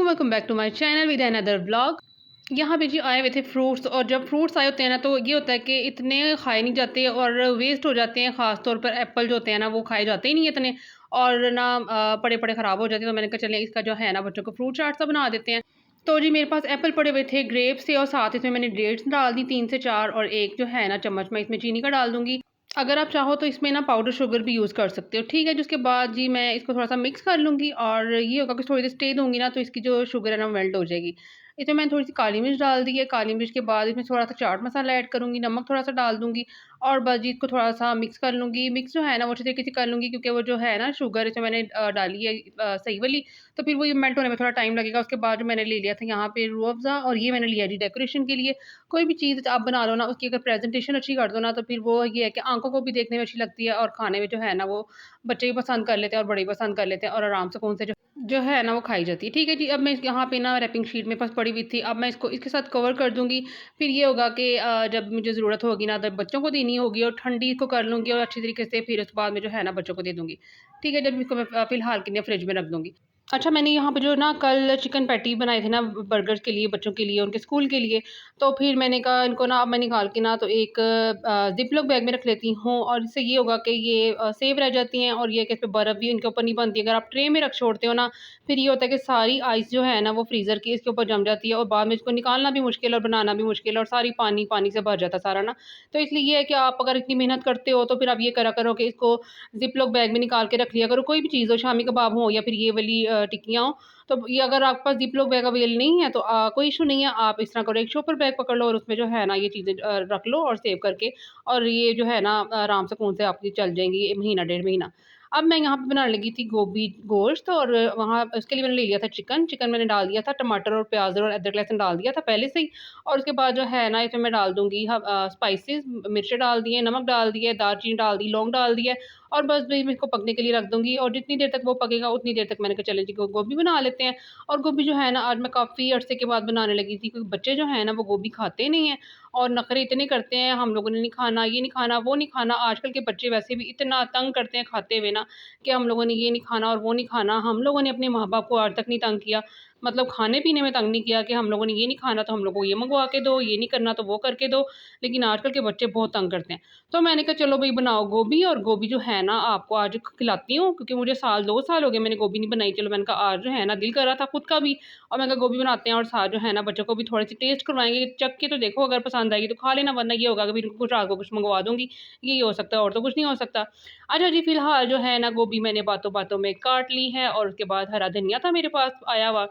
Welcome back to my channel with another vlog. यहाँ पे जी आए हुए थे फ्रूट्स, और जब फ्रूट्स आए होते हैं ना तो ये होता है कि इतने खाए नहीं जाते और वेस्ट हो जाते हैं। ख़ास तौर पर एप्पल जो होते हैं ना वो खाए जाते ही नहीं इतने, और ना पड़े पड़े ख़राब हो जाते हैं। तो मैंने कहा चलें इसका जो है ना बच्चों को फ्रूट चाट सा बना देते हैं। तो जी मेरे पास एप्पल पड़े हुए थे, ग्रेप्स थे, और साथ इसमें मैंने डेट्स डाल दी 3 से 4, और एक जो है ना चम्मच मैं इसमें चीनी का डाल दूँगी। अगर आप चाहो तो इसमें ना पाउडर शुगर भी यूज़ कर सकते हो, ठीक है। जिसके बाद जी मैं इसको थोड़ा-सा मिक्स कर लूँगी, और ये होगा कि थोड़ी देर स्टे दूँगी ना तो इसकी जो शुगर है ना मेल्ट हो जाएगी। इसमें मैंने थोड़ी-सी काली मिर्च डाल दी है, काली मिर्च के बाद इसमें थोड़ा-सा चाट मसाला ऐड करूँगी, नमक थोड़ा-सा डाल दूँगी, और बस जी इसको थोड़ा-सा मिक्स कर लूँगी। मिक्स जो है ना वो अच्छे तरीके से कर लूँगी, क्योंकि वो जो है ना शुगर इसमें मैंने डाली है सही वाली, तो फिर वो ये मेल्ट होने में थोड़ा टाइम लगेगा। उसके बाद जो मैंने ले लिया था यहाँ पे रूह अफ़ज़ा, और ये मैंने लिया जी डेकोरेशन के लिए। कोई भी चीज़ आप बना लो ना उसकी अगर प्रेज़ेंटेशन अच्छी कर दो ना तो फिर वो ये है कि आँखों को भी देखने में अच्छी लगती है, और खाने में जो है ना वो बच्चे भी पसंद कर लेते हैं और बड़े भी पसंद कर लेते हैं, और आराम सुकून से जो है ना वो खाई जाती है। ठीक है जी, अब मैं यहाँ पे ना रैपिंग शीट मेरे पास पड़ी हुई थी, अब मैं इसको इसके साथ कवर कर दूँगी। फिर ये होगा कि जब मुझे ज़रूरत होगी ना तब बच्चों को देनी होगी, और ठंडी इसको कर लूँगी और अच्छी तरीके से फिर उसके बाद में जो है ना बच्चों को दे दूँगी। ठीक है, जब इसको मैं फ़िलहाल के लिए फ्रिज में रख दूँगी। अच्छा, मैंने यहाँ पे जो ना कल चिकन पैटी बनाए थे ना बर्गर्स के लिए, बच्चों के लिए, उनके स्कूल के लिए, तो फिर मैंने कहा इनको ना अब मैं निकाल के ना तो एक ज़िप-लॉक बैग में रख लेती हूँ, और इससे ये होगा कि ये सेफ रह जाती हैं, और ये कि इसमें बर्फ़ भी इनके ऊपर नहीं बनती। अगर आप ट्रे में रख छोड़ते हो ना, फिर ये होता है कि सारी आइस जो है ना वो फ्रीज़र की इसके ऊपर जम जाती है, और बाद में इसको निकालना भी मुश्किल और बनाना भी मुश्किल, और सारी पानी पानी से भर जाता है सारा ना। तो इसलिए ये है कि आप अगर इतनी मेहनत करते हो तो फिर आप ये करा करो कि इसको ज़िप-लॉक बैग में निकाल के रख लिया करो। कोई भी चीज़ हो, शामी कबाब हो या फिर ये वाली टिक्कियाँ हों, तो ये अगर आपके पास ज़िप-लॉक बैग अवेल नहीं है तो कोई इश्यू नहीं है। आप इस तरह करो, एक शॉपर बैग पकड़ लो और उसमें जो है ना ये चीज़ें रख लो और सेव करके, और ये जो है ना आराम सुकून से आपकी चल जाएँगी महीना डेढ़ महीना। अब मैं यहाँ पे बनाने लगी थी गोभी गोश्त, और वहाँ उसके लिए मैंने ले लिया था चिकन। चिकन मैंने डाल दिया था, टमाटर और प्याज़ और अदरक लहसुन डाल दिया था पहले से ही, और उसके बाद जो है ना इसमें मैं डाल दूँगी स्पाइसेस, मिर्चें डाल दिए, नमक डाल दिए, दालचीनी डाल दी, लौंग डाल दिया, और बस भई मैं इसको पकने के लिए रख दूँगी, और जितनी देर तक वो पकेगा उतनी देर तक मैंने कहा चलें जी गोभी बना लेते हैं। और गोभी जो है ना आज मैं काफ़ी अरसे के बाद बनाने लगी थी, क्योंकि बच्चे जो हैं ना वो गोभी खाते नहीं हैं, और नखरे इतने करते हैं, हम लोगों ने नहीं खाना, ये नहीं खाना, वो नहीं खाना। आजकल के बच्चे वैसे भी इतना तंग करते हैं खाते हुए ना, कि हम लोगों ने ये नहीं खाना और वो नहीं खाना। हम लोगों ने अपने माँ-बाप को आज तक नहीं तंग किया, मतलब खाने-पीने में तंग नहीं किया कि हम लोगों ने ये नहीं खाना तो हम लोग को ये मँगवा के दो, ये नहीं करना तो वो करके दो। लेकिन आजकल के बच्चे बहुत तंग करते हैं। तो मैंने कहा चलो भई बनाओ गोभी, और गोभी जो है ना आपको आज खिलाती हूँ, क्योंकि मुझे 2 साल हो गए मैंने गोभी नहीं बनाई। चलो मैंने कहा आज जो है ना दिल कर रहा था खुद का भी, और मैंने कहा गोभी बनाते हैं, और साथ जो है ना बच्चों को भी थोड़ी-सी टेस्ट करवाएँगे, चख के तो देखो, अगर पसंद आएगी तो खा लेना, वरना ये होगा कि फिर कुछ रात को कुछ मँगवा दूँगी। यही हो सकता है, और तो कुछ नहीं हो सकता। अच्छा जी, फिलहाल जो है ना गोभी मैंने बातों-बातों में काट ली है, और उसके बाद हरा धनिया था मेरे पास आया हुआ,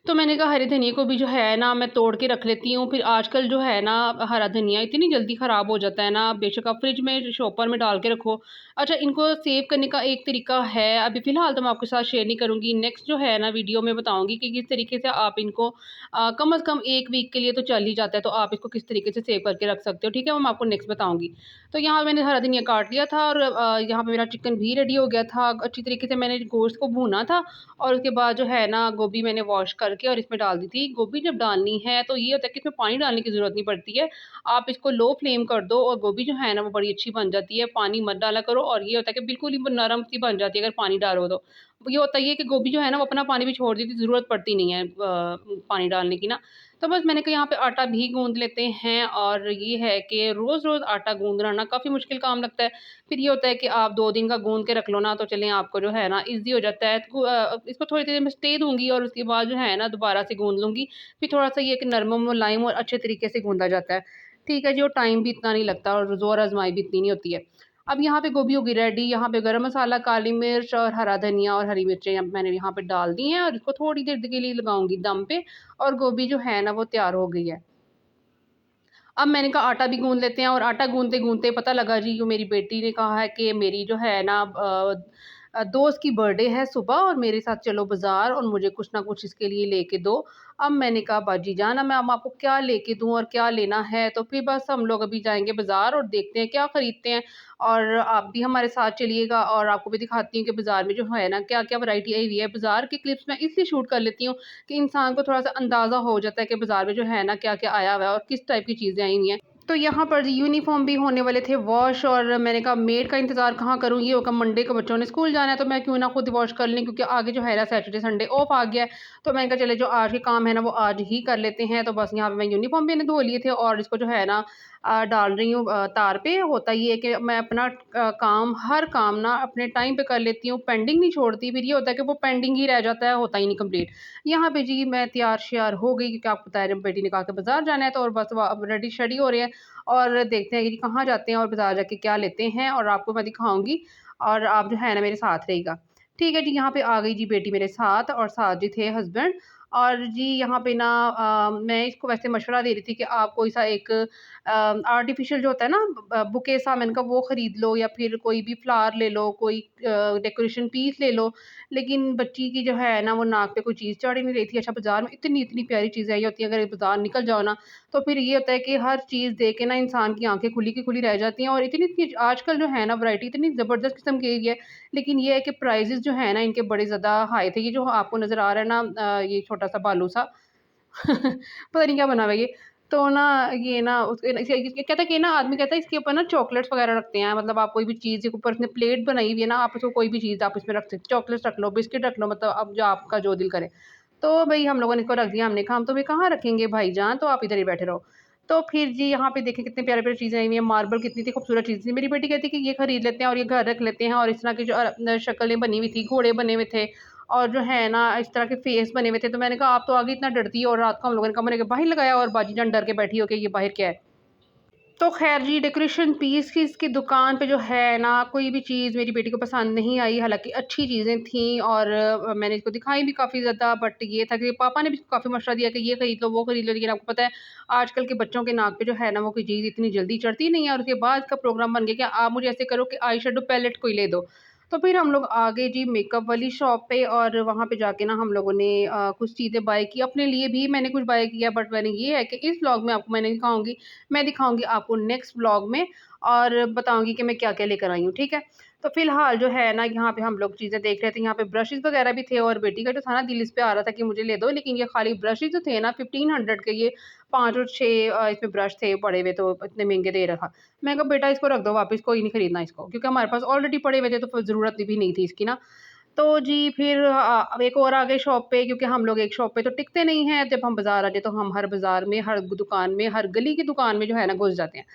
तो मैंने कहा हरे धनिये को भी जो है ना मैं तोड़ के रख लेती हूँ। फिर आजकल जो है ना हरा धनिया इतनी जल्दी ख़राब हो जाता है ना, बेशक आप फ्रिज में शॉपर में डाल के रखो। अच्छा, इनको सेव करने का एक तरीका है, अभी फ़िलहाल तो मैं आपके साथ शेयर नहीं करूँगी। नेक्स्ट जो है ना वीडियो में बताऊँगी कि किस तरीके से आप इनको कम से कम 1 वीक के लिए तो चल ही जाता है, तो आप इसको किस तरीके से सेव करके रख सकते हो, ठीक है? वो मैं आपको नेक्स्ट बताऊँगी। तो यहाँ मैंने हरा धनिया काट लिया था, और यहाँ पे मेरा चिकन भी रेडी हो गया था। अच्छी तरीके से मैंने गोश्त को भूना था, और उसके बाद जो है ना गोभी मैंने वॉश करके और इसमें डाल दी थी। गोभी जब डालनी है तो ये होता है कि इसमें पानी डालने की ज़रूरत नहीं पड़ती है। आप इसको लो फ्लेम कर दो और गोभी जो है ना वो बड़ी अच्छी बन जाती है। पानी मत डाला करो, और ये होता है कि बिल्कुल ही वो नरम सी बन जाती है अगर पानी डालो तो। ये होता ही है कि गोभी जो है ना वो अपना पानी भी छोड़ देती है, ज़रूरत पड़ती नहीं है पानी डालने की ना। तो बस मैंने कहा यहाँ पे आटा भी गूँध लेते हैं, और ये है कि रोज़-रोज़ आटा गूँधना ना काफ़ी मुश्किल काम लगता है। फिर ये होता है कि आप 2 दिन का गूँध के रख लो ना तो चलें आपको जो है ना ईज़ी हो जाता है। इसको थोड़ी देर मैं स्टे दूँगी, और उसके बाद जो है ना दोबारा से गूँध लूँगी। फिर थोड़ा-सा ये कि नरम मुलायम और अच्छे तरीके से गूँधा जाता है। ठीक है जी, और टाइम भी इतना नहीं लगता, और ज़ोर आज़माई भी इतनी नहीं होती है। अब यहाँ पे गोभी होगी रेडी, यहाँ पे गरम मसाला, काली मिर्च और हरा धनिया और हरी मिर्चें मैंने यहाँ पे डाल दी हैं, और इसको थोड़ी देर के लिए लगाऊँगी दम पे, और गोभी जो है ना वो तैयार हो गई है। अब मैंने कहा आटा भी गूँध लेते हैं, और आटा गूँधते-गूँधते पता लगा जी कि मेरी बेटी ने कहा है कि मेरी जो है ना दोस्त की बर्थडे है सुबह, और मेरे साथ चलो बाज़ार और मुझे कुछ ना कुछ इसके लिए लेके दो। अब मैंने कहा बाजी जान, अब मैं अब आपको क्या लेके दूँ और क्या लेना है? तो फिर बस हम लोग अभी जाएँगे बाज़ार और देखते हैं क्या खरीदते हैं, और आप भी हमारे साथ चलिएगा, और आपको भी दिखाती हूँ कि बाज़ार में जो है ना क्या-क्या वैरायटी आई हुई है। बाज़ार की क्लिप्स मैं इसलिए शूट कर लेती हूँ कि इंसान को थोड़ा-सा अंदाज़ा हो जाता है कि बाज़ार में जो है ना क्या-क्या आया हुआ है और किस टाइप की चीज़ें आई हुई हैं। तो यहाँ पर जी यूनिफ़ॉर्म भी होने वाले थे वॉश, और मैंने कहा मेड का इंतज़ार कहाँ करूँ, ये होगा मंडे को बच्चों ने स्कूल जाना है तो मैं क्यों ना खुद वॉश कर लें, क्योंकि आगे जो है ना सैटरडे संडे ऑफ आ गया है। तो मैंने कहा चले जो आज के काम है ना वो आज ही कर लेते हैं। तो बस यहाँ पे मैं यूनिफ़ॉर्म भी मैंने धो लिए थे और इसको जो है ना डाल रही हूँ तार पे। होता ये है कि मैं अपना काम हर काम ना अपने टाइम पे कर लेती हूँ, पेंडिंग नहीं छोड़ती। फिर ये होता है कि वो पेंडिंग ही रह जाता है, होता ही नहीं कंप्लीट। यहाँ पे जी मैं तैयार-श्यार हो गई, क्योंकि आपको पता है जब बेटी ने कहा कि बाज़ार जाना है तो और बस वो अब रेडी-शेडी हो रहे हैं और देखते हैं कि जी कहाँ जाते हैं और बाज़ार जाके क्या लेते हैं, और आपको मैं दिखाऊँगी और आप जो है ना मेरे साथ रहिएगा। ठीक है जी, यहाँ पे आ गई जी बेटी मेरे साथ और साथ जी थे हस्बैंड। और जी यहाँ पे ना मैं इसको वैसे मशवरा दे रही थी कि आप कोई सा एक आर्टिफ़िशियल जो होता है ना बुके सा, मैंने कहा वो ख़रीद लो या फिर कोई भी फ्लावर ले लो, कोई डेकोरेशन पीस ले लो। लेकिन बच्ची की जो है ना वो नाक पे कोई चीज़ चढ़ ही नहीं रही थी। अच्छा, बाज़ार में इतनी-इतनी प्यारी चीज़ें आई होती हैं, अगर बाज़ार निकल जाओ ना तो फिर ये होता है कि हर चीज़ देख के ना इंसान की आँखें खुली की खुली रह जाती हैं। और इतनी-इतनी आजकल जो है ना वैरायटी इतनी ज़बरदस्त किस्म की आई है। लेकिन ये है कि प्राइसेज़ जो है ना इनके बड़े ज़्यादा हाई थे। ये जो आपको नज़र आ रहा है ना ये छोटा-सा बालू सा पता नहीं क्या बना हुआ है ये। तो ना ये ना उसके इसे ये कहता है कि ना आदमी कहता है इसके ऊपर ना चॉकलेट्स वग़ैरह रखते हैं। मतलब आप कोई भी चीज़ के ऊपर उसने प्लेट बनाई हुई है ना, आप उसको कोई भी चीज़ आप इसमें रख सकते, चॉकलेट्स रख लो, बिस्किट रख लो, मतलब अब जो आपका जो दिल करे। तो भई हम लोगों ने इसको रख दिया, हमने कहा हम तुम्हें कहाँ रखेंगे भाईजान, तो आप इधर ही बैठे रहो। तो फिर जी यहाँ पे देखें कितने प्यारे-प्यारे चीज़ें आई हुई हैं, मार्बल कितनी थी खूबसूरत चीज़ थी। मेरी बेटी कहती कि ये खरीद लेते हैं और ये घर रख लेते हैं, और इस तरह की जो शक्लें बनी हुई थी, घोड़े बने हुए थे और जो है ना इस तरह के फेस बने हुए थे। तो मैंने कहा आप तो आगे इतना डरती हो, और रात को हम लोगों ने कमरे के बाहर लगाया और बाजी जान डर के बैठी हो कि ये बाहर क्या है। तो ख़ैर जी डेकोरेशन पीस की इसकी दुकान पे जो है ना कोई भी चीज़ मेरी बेटी को पसंद नहीं आई। हालाँकि अच्छी चीज़ें थीं और मैंने इसको दिखाई भी काफ़ी ज़्यादा, बट ये था कि पापा ने भी काफ़ी मशवरा दिया कि ये खरीद लो, वो खरीद लो। लेकिन आपको पता है आजकल के बच्चों के नाक पे जो है ना वो कोई चीज़ इतनी जल्दी चढ़ती नहीं है, और उसके बाद का प्रोग्राम बन गया कि आप मुझे ऐसे करो कि आई शेडो पैलेट कोई ले दो। तो फिर हम लोग आ गए जी मेकअप वाली शॉप पे, और वहाँ पे जाके ना हम लोगों ने कुछ चीज़ें बाय की। अपने लिए भी मैंने कुछ बाय किया, बट मैंने ये है कि इस व्लॉग में आपको मैं दिखाऊँगी आपको नेक्स्ट व्लॉग में, और बताऊँगी कि मैं क्या-क्या लेकर आई हूँ, ठीक है? तो फ़िलहाल जो है ना यहाँ पे हम लोग चीज़ें देख रहे थे, यहाँ पे ब्रशेज़ वग़ैरह भी थे, और बेटी का जो था ना दिल इस पे आ रहा था कि मुझे ले दो, लेकिन ये खाली ब्रशेज़ जो थे ना 1500 के, ये 5 और 6 इसमें ब्रश थे पड़े हुए, तो इतने महँगे दे रखा। मैं कहा बेटा इसको रख दो वापस, कोई नहीं खरीदना इसको, क्योंकि हमारे पास ऑलरेडी पड़े हुए थे तो फिर ज़रूरत भी नहीं थी इसकी ना। तो जी फिर अब एक और आ गए शॉप पे, क्योंकि हम लोग एक शॉप पे तो टिकते नहीं हैं। जब हम बाज़ार आ जाए तो हम हर बाज़ार में, हर दुकान में, हर गली की दुकान में जो है ना घुस जाते हैं।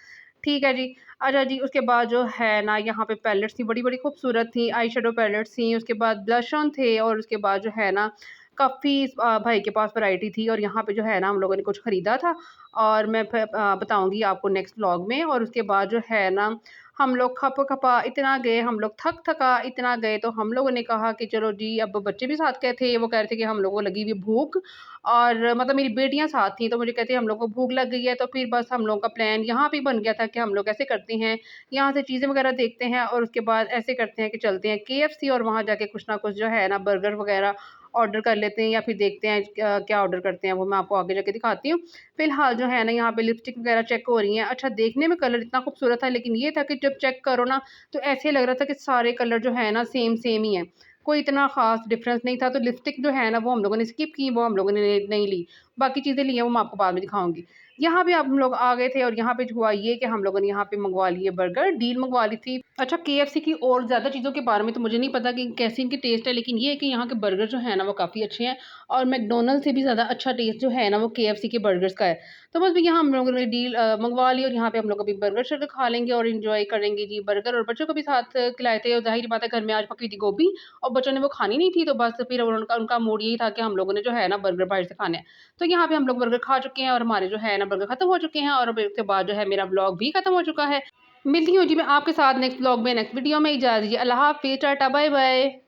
ठीक है जी। अच्छा जी, उसके बाद जो है ना यहाँ पे पैलेट्स थी, बड़ी-बड़ी खूबसूरत थी, आई शैडो पैलेट्स थी, उसके बाद ब्लश ऑन थे, और उसके बाद जो है ना काफ़ी भाई के पास वैरायटी थी, और यहाँ पे जो है ना हम लोगों ने कुछ खरीदा था, और मैं फिर बताऊँगी आपको नेक्स्ट व्लॉग में। और उसके बाद जो है ना हम लोग खप-खपा इतना गए, हम लोग थक-थका इतना गए, तो हम लोगों ने कहा कि चलो जी, अब बच्चे भी साथ गए थे, वो कह रहे थे कि हम लोगों को लगी हुई भूख, और मतलब मेरी बेटियाँ साथ थीं, तो मुझे कहती हम लोग को भूख लग गई है। तो फिर बस हम लोगों का प्लान यहाँ पे बन गया था कि हम लोग ऐसे करते हैं, यहाँ से चीज़ें वगैरह देखते हैं और उसके बाद ऐसे करते हैं कि चलते हैं केएफसी, और वहाँ जाके कुछ ना कुछ जो है ना बर्गर वगैरह ऑर्डर कर लेते हैं, या फिर देखते हैं क्या ऑर्डर करते हैं, वो मैं आपको आगे जाके दिखाती हूँ। फ़िलहाल जो है ना यहाँ पे लिपस्टिक वगैरह चेक हो रही हैं। अच्छा, देखने में कलर इतना खूबसूरत था, लेकिन ये था कि जब चेक करो ना तो ऐसे लग रहा था कि सारे कलर जो है ना सेम ही हैं। कोई इतना ख़ास डिफ़रेंस नहीं था। तो लिपस्टिक जो है ना वो हम लोगों ने स्किप की, वो हम लोगों ने नहीं ली। बाकी चीज़ें ली हैं वो मैं आपको बाद में दिखाऊँगी। यहाँ पे अब हम लोग आ गए थे, और यहाँ पे हुआ ये कि हम लोगों ने यहाँ पे मँगवा लिए बर्गर, डील मँगवा ली थी। अच्छा, केएफसी की और ज़्यादा चीज़ों के बारे में तो मुझे नहीं पता कि कैसी इनकी टेस्ट है, लेकिन ये है कि यहाँ के बर्गर जो है ना वो काफ़ी अच्छे हैं, और मैकडॉनल्ड्स से भी ज़्यादा अच्छा टेस्ट जो है ना वो केएफसी के बर्गर्स का है। तो बस भैया हम लोगों ने डील मँगवा ली, और यहाँ पे हम लोग अभी बर्गर-शर्गर खा लेंगे और एन्जॉय करेंगे जी। बर्गर और बच्चों को भी साथ खिलाए थे, और ज़ाहिर-सी बात है घर में आज पकी थी गोभी, और बच्चों ने वो खानी नहीं थी, तो बस फिर उनका उनका मूड यही था कि हम लोगों ने जो है ना बर्गर बाहर से खाने हैं। तो यहाँ पे हम लोग बर्गर खा चुके हैं, और हमारे जो है ना बर्गर खत्म हो चुके हैं, और अब इसके बाद जो है मेरा व्लॉग भी खत्म हो चुका है। मिलती हूँ जी मैं आपके साथ नेक्स्ट व्लॉग में, नेक्स्ट वीडियो में। इजाज़त दीजिए। अल्लाह हाफ़िज़, टाटा, बाय-बाय।